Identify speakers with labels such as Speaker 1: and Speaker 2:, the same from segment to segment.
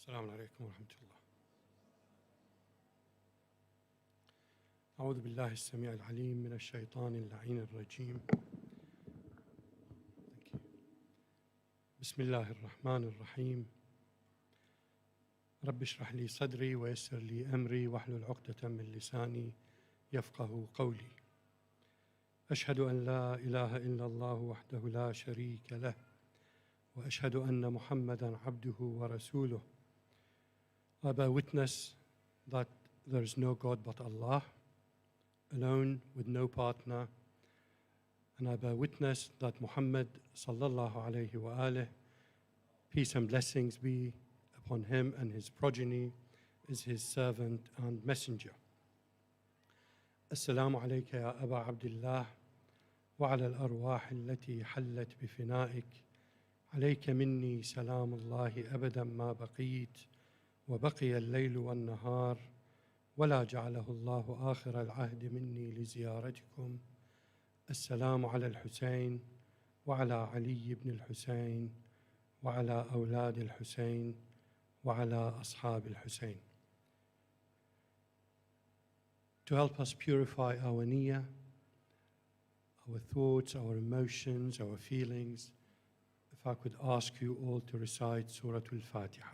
Speaker 1: السلام عليكم ورحمة الله. أعوذ بالله السميع العليم من الشيطان اللعين الرجيم. بسم الله الرحمن الرحيم. رب اشرح لي صدري ويسر لي أمري واحلل عقدة من لساني يفقه قولي. أشهد أن لا إله إلا الله وحده لا شريك له وأشهد أن محمدًا عبده ورسوله. I bear witness that there is no God but Allah, alone with no partner, and I bear witness that Muhammad sallallahu alayhi wa alih, peace and blessings be upon him and his progeny, is his servant and messenger. Assalamu alayka ya Aba Abdullah wa ala al-arwah allati hallat bifina'ik. عليك مني سلام الله أبدا ما بقيت وبقي الليل والنهار ولا جعله الله آخر العهد مني لزيارتكم. السلام على الحسين وعلى علي بن الحسين وعلى أولاد الحسين وعلى أصحاب الحسين. To help us purify our niyyah, our thoughts, our emotions, our feelings, if I could ask you all to recite Surah Al-Fatiha.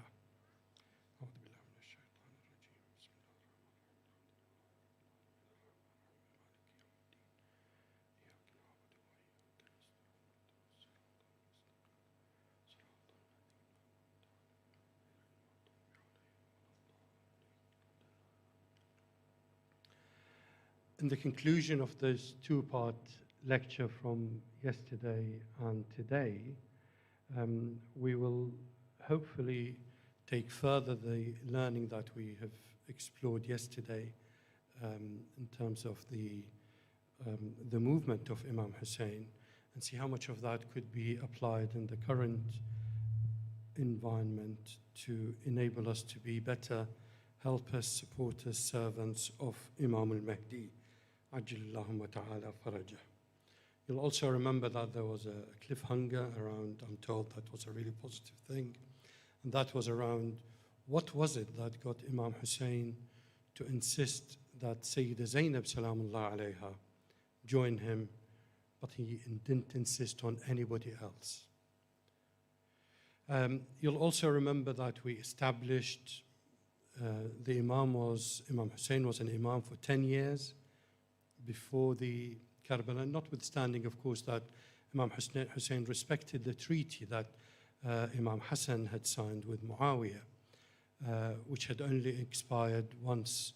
Speaker 1: In the conclusion of this two-part lecture from yesterday and today, we will hopefully take further the learning that we have explored yesterday in terms of the movement of Imam Hussein and see how much of that could be applied in the current environment to enable us to be better helpers, supporters, servants of Imam al-Mahdi. Ajillahumma ta'ala farajah. You'll also remember that there was a cliffhanger around, I'm told that was a really positive thing, and that was around what was it that got Imam Hussein to insist that Sayyida Zainab salamullah alayha join him, but he didn't insist on anybody else. You'll also remember that we established Imam Hussein was an Imam for 10 years before the Karbala, notwithstanding, of course, that Imam Hussein respected the treaty that Imam Hassan had signed with Muawiyah, which had only expired once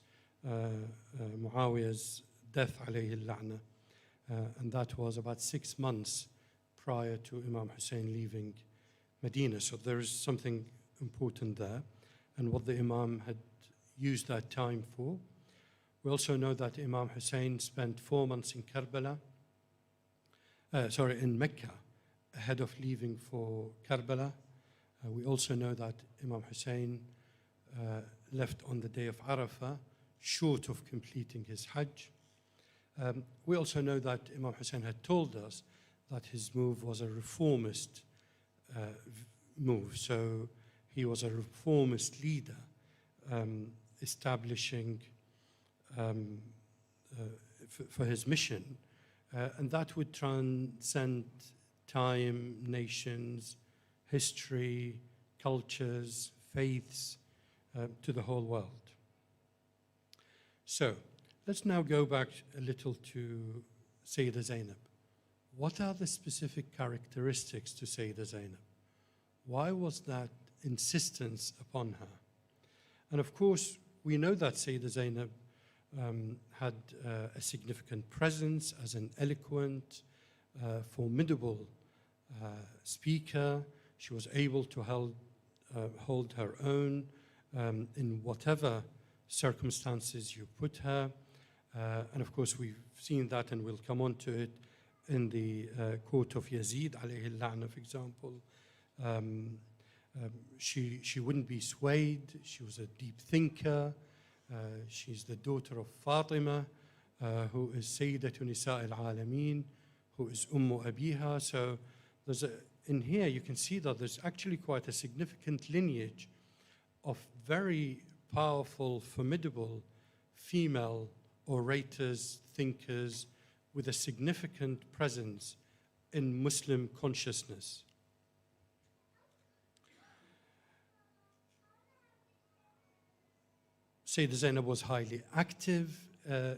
Speaker 1: Muawiyah's death, alayhi al-la'na, and that was about 6 months prior to Imam Hussein leaving Medina. So there is something important there, and what the Imam had used that time for. We also know that Imam Hussein spent 4 months in in Mecca, ahead of leaving for Karbala. We also know that Imam Hussein left on the day of Arafah, short of completing his Hajj. We also know that Imam Hussein had told us that his move was a reformist move. So he was a reformist leader, establishing for his mission, and that would transcend time, nations, history, cultures, faiths, to the whole world. So let's now go back a little to Sayyida Zainab. What are the specific characteristics to Sayyida Zainab? Why was that insistence upon her? And of course, we know that Sayyida Zainab had a significant presence as an eloquent, formidable speaker. She was able to hold her own in whatever circumstances you put her. And of course, we've seen that, and we'll come on to it in the court of Yazid, alayhi al-la'na, for example. She wouldn't be swayed. She was a deep thinker. She's the daughter of Fatima, who is Sayyidatu Nisa al-Alameen, who is Ummu Abiha. So in here you can see that there's actually quite a significant lineage of very powerful, formidable female orators, thinkers, with a significant presence in Muslim consciousness. Sayyidah Zainab was highly active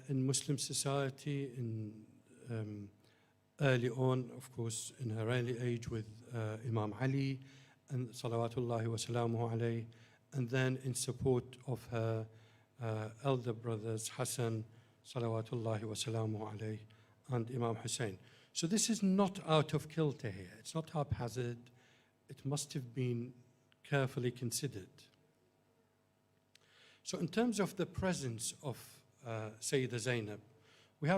Speaker 1: in Muslim society early on, of course, in her early age with Imam Ali, and salawatullahi wa salamuhu alayhi, and then in support of her elder brothers Hassan, salawatullahi wa salamuhu alayhi, and Imam Hussein. So this is not out of kilter here. It's not haphazard. It must have been carefully considered. So in terms of the presence of Sayyidah Zainab, we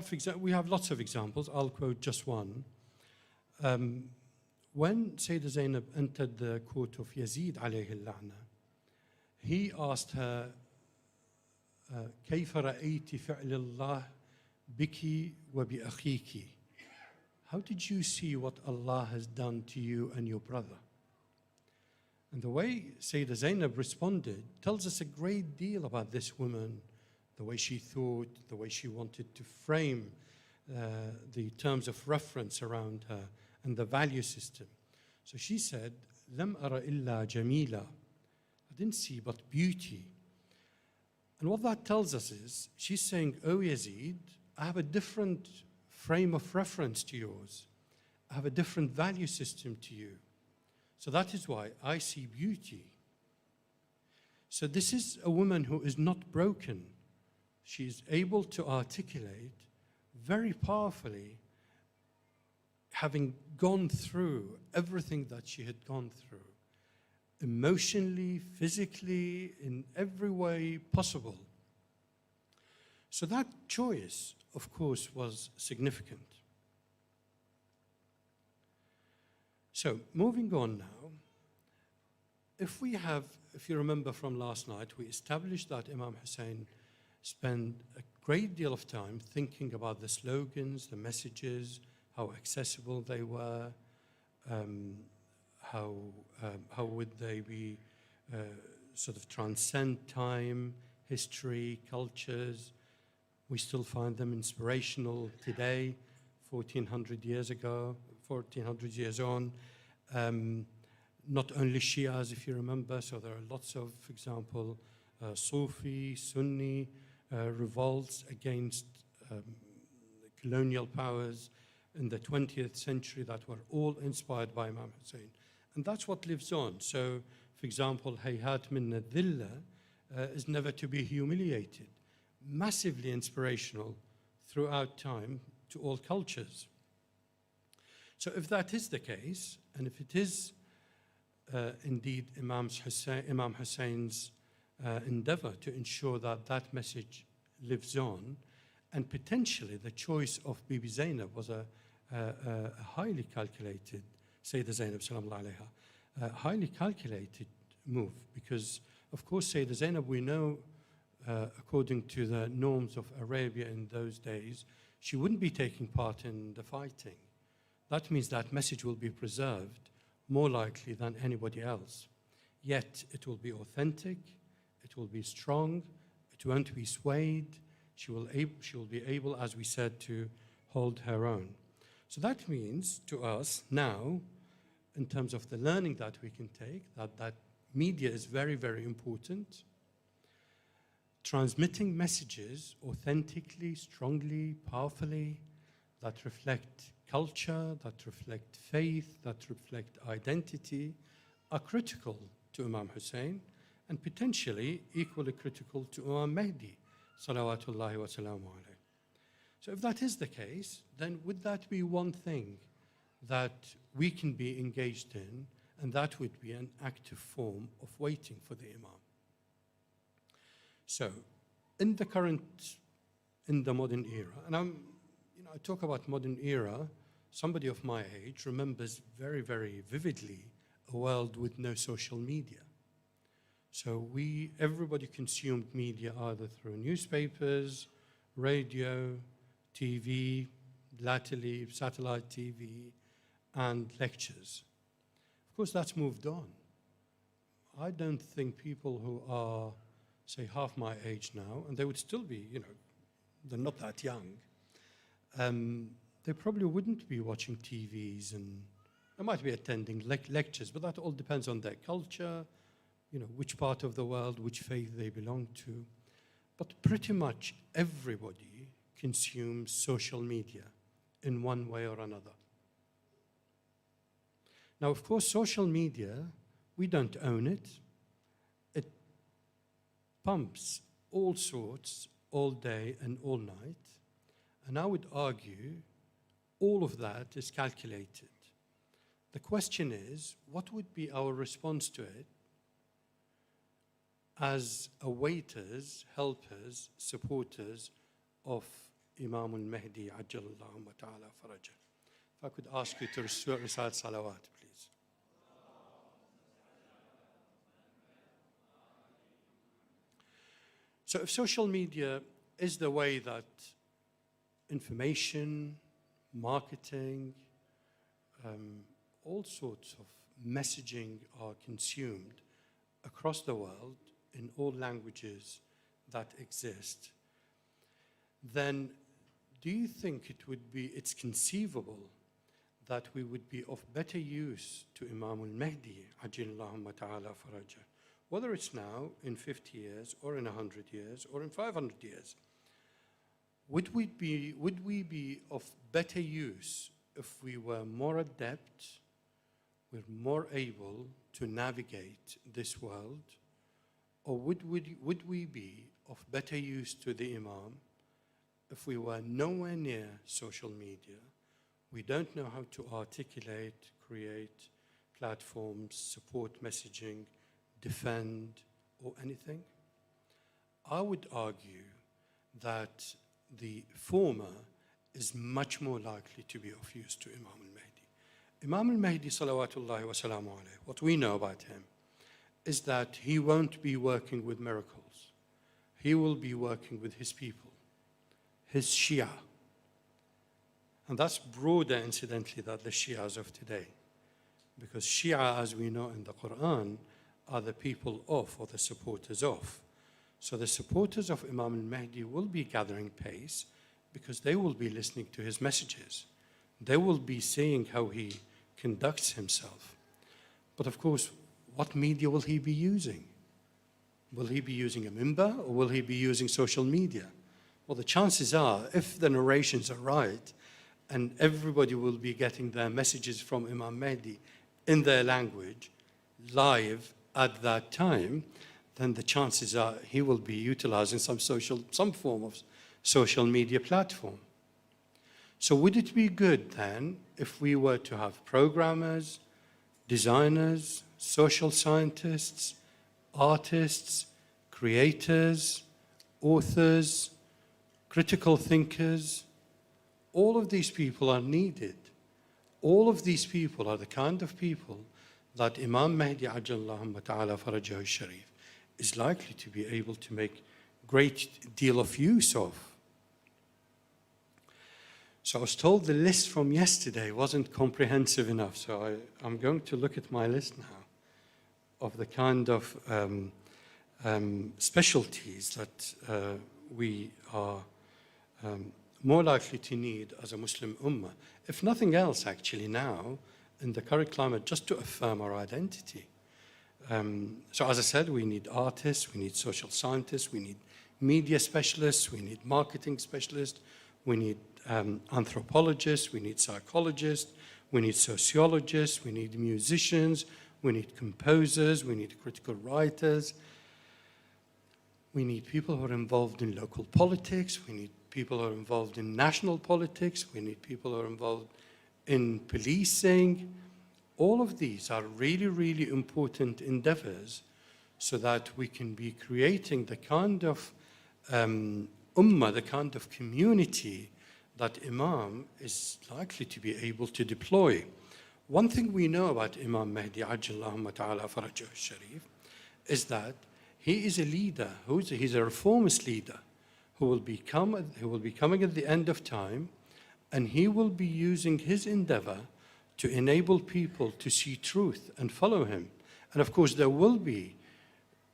Speaker 1: have lots of examples. I'll quote just one. When Sayyidah Zainab entered the court of Yazid alayhi al-la'na, he asked her, كيف رأيت فعل الله بك وبأخيك? How did you see what Allah has done to you and your brother? And the way Sayyidah Zainab responded tells us a great deal about this woman, the way she thought, the way she wanted to frame the terms of reference around her and the value system. So she said, لم أرى إلا جميلة. I didn't see but beauty. And what that tells us is, she's saying, oh Yazid, I have a different frame of reference to yours. I have a different value system to you. So that is why I see beauty. So this is a woman who is not broken. She is able to articulate very powerfully, having gone through everything that she had gone through, emotionally, physically, in every way possible. So that choice, of course, was significant. So moving on now, if you remember from last night, we established that Imam Hussein spent a great deal of time thinking about the slogans, the messages, how accessible they were, how would they be sort of transcend time, history, cultures. We still find them inspirational today, 1400 years ago, 1400 years on. Not only Shias, if you remember, so there are lots of, for example, Sufi, Sunni revolts against colonial powers in the 20th century that were all inspired by Imam Hussein. And that's what lives on. So, for example, Hayhat min al-Dhilla is never to be humiliated. Massively inspirational throughout time to all cultures. So if that is the case, and if it is indeed Imam Hussein's endeavor to ensure that that message lives on, and potentially the choice of Bibi Zainab was a highly calculated, Sayyidah Zainab sallallahu alayha, a highly calculated move, because of course Sayyidah Zainab, we know, according to the norms of Arabia in those days, she wouldn't be taking part in the fighting. That means that message will be preserved more likely than anybody else. Yet it will be authentic, it will be strong, it won't be swayed, she will be able, as we said, to hold her own. So that means to us now, in terms of the learning that we can take, that media is very, very important. Transmitting messages authentically, strongly, powerfully, that reflect culture, that reflect faith, that reflect identity, are critical to Imam Hussein, and potentially equally critical to Imam Mahdi, salawatullahi wa salamu alayhi. So if that is the case, then would that be one thing that we can be engaged in, and that would be an active form of waiting for the Imam? So, in the modern era, and I talk about modern era, somebody of my age remembers very, very vividly a world with no social media. So everybody consumed media either through newspapers, radio, TV, latterly satellite TV, and lectures. Of course, that's moved on. I don't think people who are, say, half my age now, and they would still be, they're not that young, they probably wouldn't be watching TVs, and they might be attending lectures, but that all depends on their culture, which part of the world, which faith they belong to. But pretty much everybody consumes social media in one way or another. Now, of course, social media, we don't own it. It pumps all sorts all day and all night. And I would argue all of that is calculated. The question is, what would be our response to it as awaiters, helpers, supporters of Imam al-Mahdi Ajjalallahu ta'ala farajah? If I could ask you to recite salawat, please. So if social media is the way that information, marketing, all sorts of messaging are consumed across the world in all languages that exist, then do you think it's conceivable that we would be of better use to Imam al-Mahdi Ajjalallahu ta'ala farajah, whether it's now, in 50 years, or in 100 years, or in 500 years? Would we be of better use if we were more adept, we're more able to navigate this world? Or would we be of better use to the Imam if we were nowhere near social media? We don't know how to articulate, create platforms, support messaging, defend, or anything? I would argue that the former is much more likely to be of use to Imam al-Mahdi. Imam al-Mahdi salawatullahi wa salamu alayhi, what we know about him is that he won't be working with miracles. He will be working with his people, his Shia. And that's broader, incidentally, than the Shias of today. Because Shia, as we know in the Quran, are the people of, or the supporters of. So the supporters of Imam al-Mahdi will be gathering pace because they will be listening to his messages. They will be seeing how he conducts himself. But of course, what media will he be using? Will he be using a minbar, or will he be using social media? Well, the chances are, if the narrations are right, and everybody will be getting their messages from Imam Mahdi in their language, live at that time, then the chances are he will be utilizing some form of social media platform. So would it be good then if we were to have programmers, designers, social scientists, artists, creators, authors, critical thinkers? All of these people are needed. All of these people are the kind of people that Imam Mahdi Ajjalallahu ta'ala farajahu sharif is likely to be able to make great deal of use of. So I was told the list from yesterday wasn't comprehensive enough, so I'm going to look at my list now of the kind of specialties that we are more likely to need as a Muslim ummah, if nothing else actually now, in the current climate, just to affirm our identity. So as I said, we need artists, we need social scientists, we need media specialists, we need marketing specialists, we need anthropologists, we need psychologists, we need sociologists, we need musicians, we need composers, we need critical writers, we need people who are involved in local politics, we need people who are involved in national politics, we need people who are involved in policing. All of these are really, really important endeavors so that we can be creating the kind of ummah, the kind of community that Imam is likely to be able to deploy. One thing we know about Imam Mahdi Ajjalallahu ta'ala farajahu sharif is that he is a leader, he's a reformist leader who will be coming at the end of time, and he will be using his endeavor to enable people to see truth and follow him. And of course, there will be,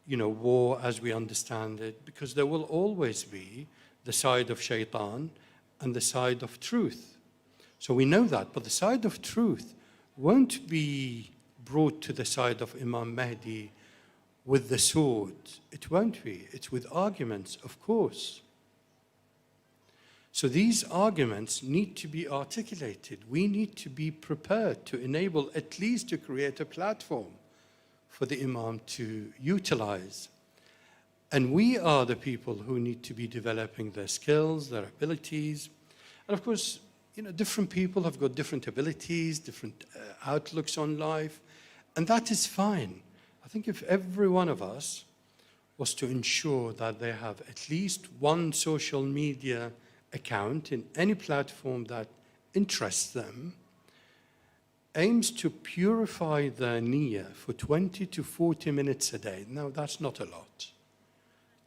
Speaker 1: war as we understand it, because there will always be the side of shaitan and the side of truth. So we know that, but the side of truth won't be brought to the side of Imam Mahdi with the sword. It won't be. It's with arguments, of course. So these arguments need to be articulated. We need to be prepared to enable, at least to create a platform for the Imam to utilize. And we are the people who need to be developing their skills, their abilities. And of course, different people have got different abilities, different outlooks on life, and that is fine. I think if every one of us was to ensure that they have at least one social media account in any platform that interests them, aims to purify their niyyah for 20 to 40 minutes a day. Now, that's not a lot.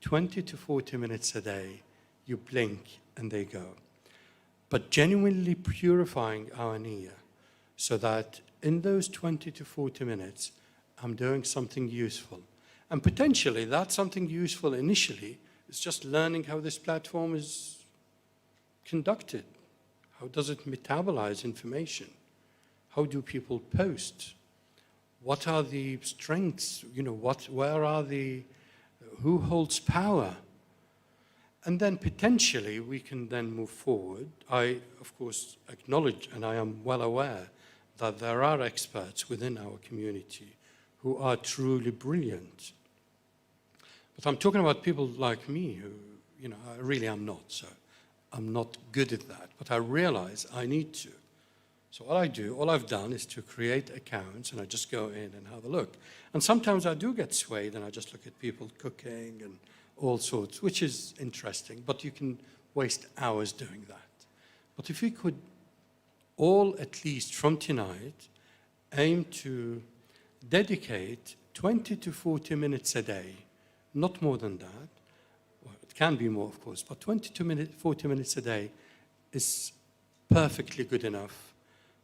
Speaker 1: 20 to 40 minutes a day, you blink and they go. But genuinely purifying our niyyah so that in those 20 to 40 minutes, I'm doing something useful. And potentially that something useful initially is just learning how this platform is conducted. How does it metabolize information? How do people post? What are the strengths? Who holds power? And then potentially we can then move forward. I, of course, acknowledge and I am well aware that there are experts within our community who are truly brilliant. But I'm talking about people like me who, I really am not. So I'm not good at that. But I realize I need to. So all I've done is to create accounts and I just go in and have a look. And sometimes I do get swayed and I just look at people cooking and all sorts, which is interesting, but you can waste hours doing that. But if we could all, at least from tonight, aim to dedicate 20 to 40 minutes a day, not more than that, well, it can be more, of course, but 20 to 40 minutes a day is perfectly good enough,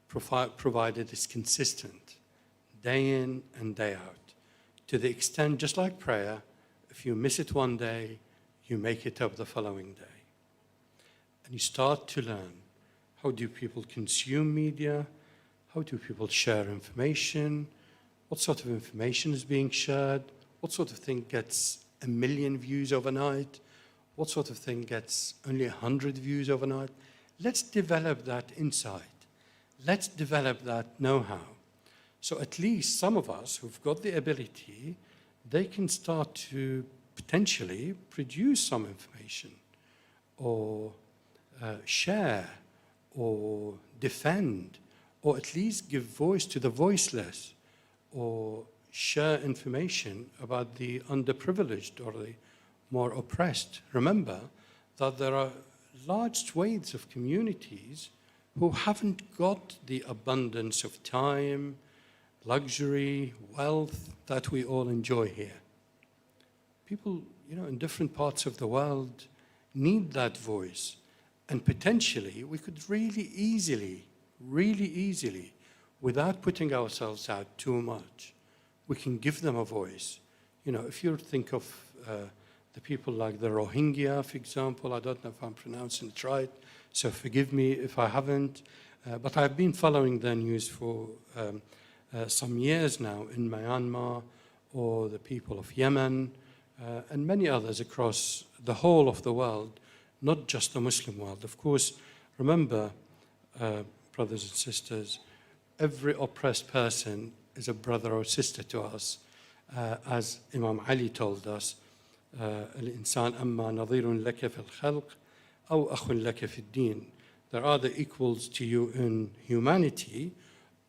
Speaker 1: provided it's consistent, day in and day out, to the extent, just like prayer, if you miss it one day, you make it up the following day. And you start to learn, how do people consume media? How do people share information? What sort of information is being shared? What sort of thing gets 1 million views overnight? What sort of thing gets only 100 views overnight? Let's develop that insight. Let's develop that know-how. So at least some of us who've got the ability, they can start to potentially produce some information or share or defend or at least give voice to the voiceless or share information about the underprivileged or the more oppressed. Remember that there are large swathes of communities who haven't got the abundance of time, luxury, wealth that we all enjoy here. People, in different parts of the world need that voice. And potentially, we could really easily, without putting ourselves out too much, we can give them a voice. If you think of the people like the Rohingya, for example, I don't know if I'm pronouncing it right, so forgive me if I haven't, but I've been following their news for some years now in Myanmar, or the people of Yemen, and many others across the whole of the world, not just the Muslim world. Of course, remember, brothers and sisters, every oppressed person is a brother or sister to us, as Imam Ali told us, الإنسان أما نظير لك في الخلق أو أخ لك في الدين. They're either equals to you in humanity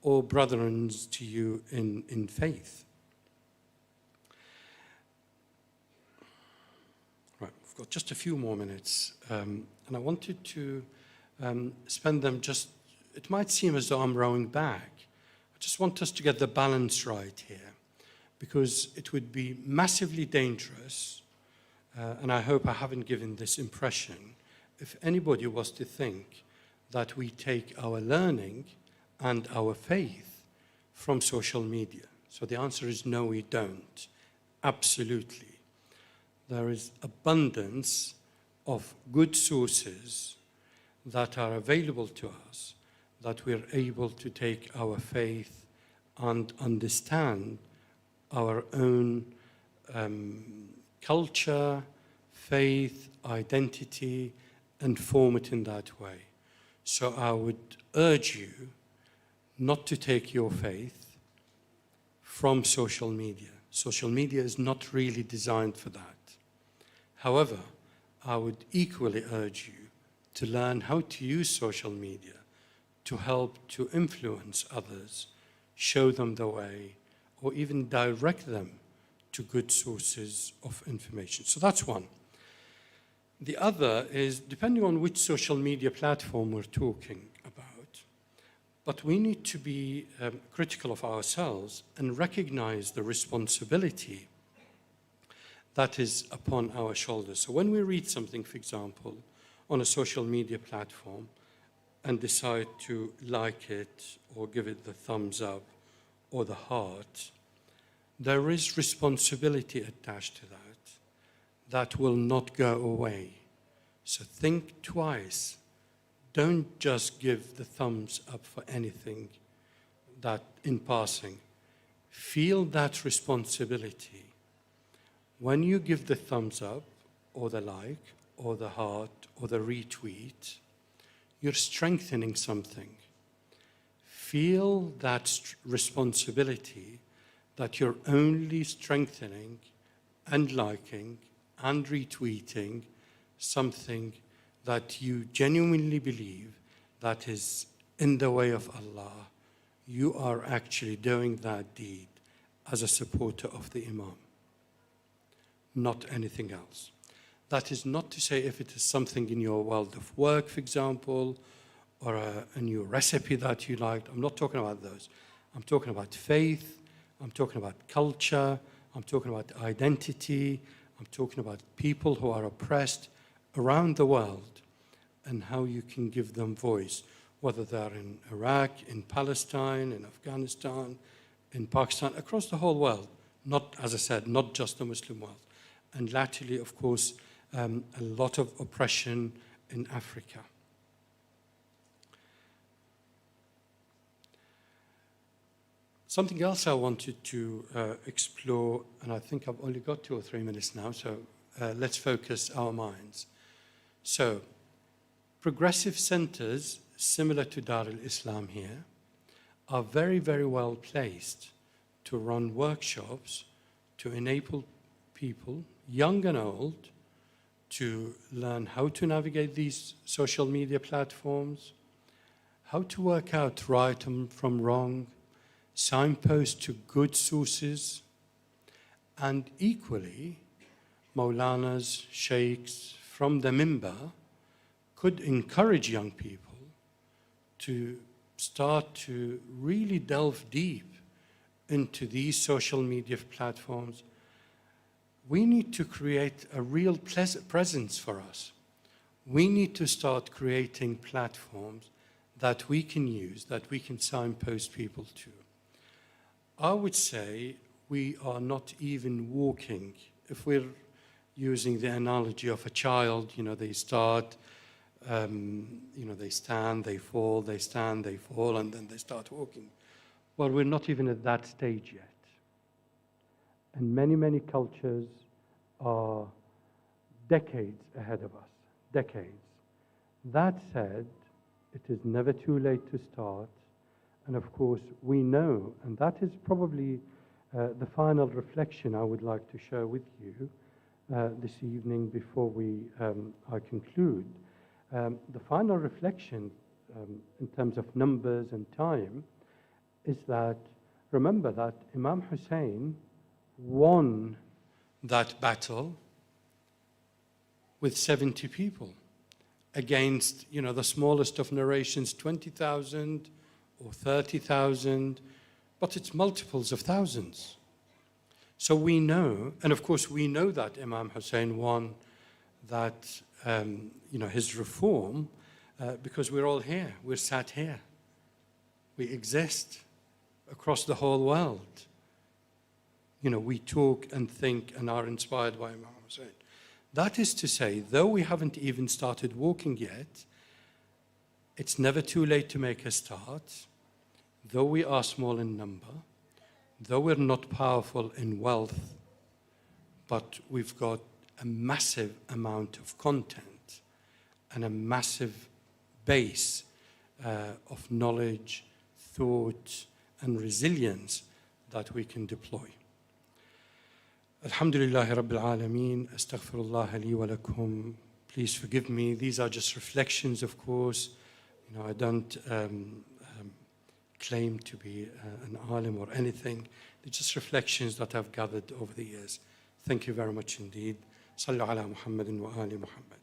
Speaker 1: or brethren to you in faith. Right, we've got just a few more minutes, and I wanted to spend them it might seem as though I'm rowing back. I just want us to get the balance right here, because it would be massively dangerous, and I hope I haven't given this impression, if anybody was to think that we take our learning and our faith from social media. So the answer is no, we don't. Absolutely. There is abundance of good sources that are available to us, that we're able to take our faith and understand our own culture, faith, identity, and form it in that way. So I would urge you not to take your faith from social media. Social media is not really designed for that. However, I would equally urge you to learn how to use social media to help to influence others, show them the way, or even direct them to good sources of information. So that's one. The other is, depending on which social media platform we're talking about, but we need to be critical of ourselves and recognize the responsibility that is upon our shoulders. So when we read something, for example, on a social media platform and decide to like it or give it the thumbs up or the heart, there is responsibility attached to that that will not go away. So think twice. Don't just give the thumbs up for anything that in passing. Feel that responsibility. When you give the thumbs up or the like or the heart or the retweet, you're strengthening something. Feel that responsibility that you're only strengthening and liking and retweeting something that you genuinely believe that is in the way of Allah. You are actually doing that deed as a supporter of the Imam, not anything else. That is not to say if it is something in your world of work, for example, or a new recipe that you liked. I'm not talking about those. I'm talking about faith. I'm talking about culture. I'm talking about identity. I'm talking about people who are oppressed around the world and how you can give them voice, whether they're in Iraq, in Palestine, in Afghanistan, in Pakistan, across the whole world. Not, as I said, not just the Muslim world. And latterly, of course, a lot of oppression in Africa. Something else I wanted to explore, and I think I've only got 2 or 3 minutes now, so let's focus our minds. So, progressive centers, similar to Dar-al-Islam here, are very, very well placed to run workshops to enable people, young and old, to learn how to navigate these social media platforms, how to work out right from wrong, signpost to good sources, and equally, Maulanas, sheikhs from the minbar could encourage young people to start to really delve deep into these social media platforms. We need to create a real presence for us. We need to start creating platforms that we can use, that we can signpost people to. I would say we are not even walking. If we're using the analogy of a child, they start, they stand, they fall, they stand, they fall, and then they start walking. Well, we're not even at that stage yet. And many, many cultures are decades ahead of us, decades. That said, it is never too late to start. And of course, we know, and that is probably the final reflection I would like to share with you this evening before I conclude. The final reflection in terms of numbers and time is that, remember that Imam Hussein won that battle with 70 people against, the smallest of narrations, 20,000 or 30,000, but it's multiples of thousands. So we know, and of course we know that Imam Hussein won that, his reform because we're all here, we're sat here. We exist across the whole world. we talk and think and are inspired by Imam Hussein. That is to say, though we haven't even started walking yet, it's never too late to make a start. Though we are small in number, though we're not powerful in wealth, but we've got a massive amount of content and a massive base of knowledge, thought, and resilience that we can deploy. Alhamdulillah Rabbil Alameen, astaghfirullah li wa lakum. Please forgive me. These are just reflections, of course. I don't claim to be an alim or anything. They're just reflections that I've gathered over the years. Thank you very much indeed. Sallu ala Muhammadin wa ali Muhammad.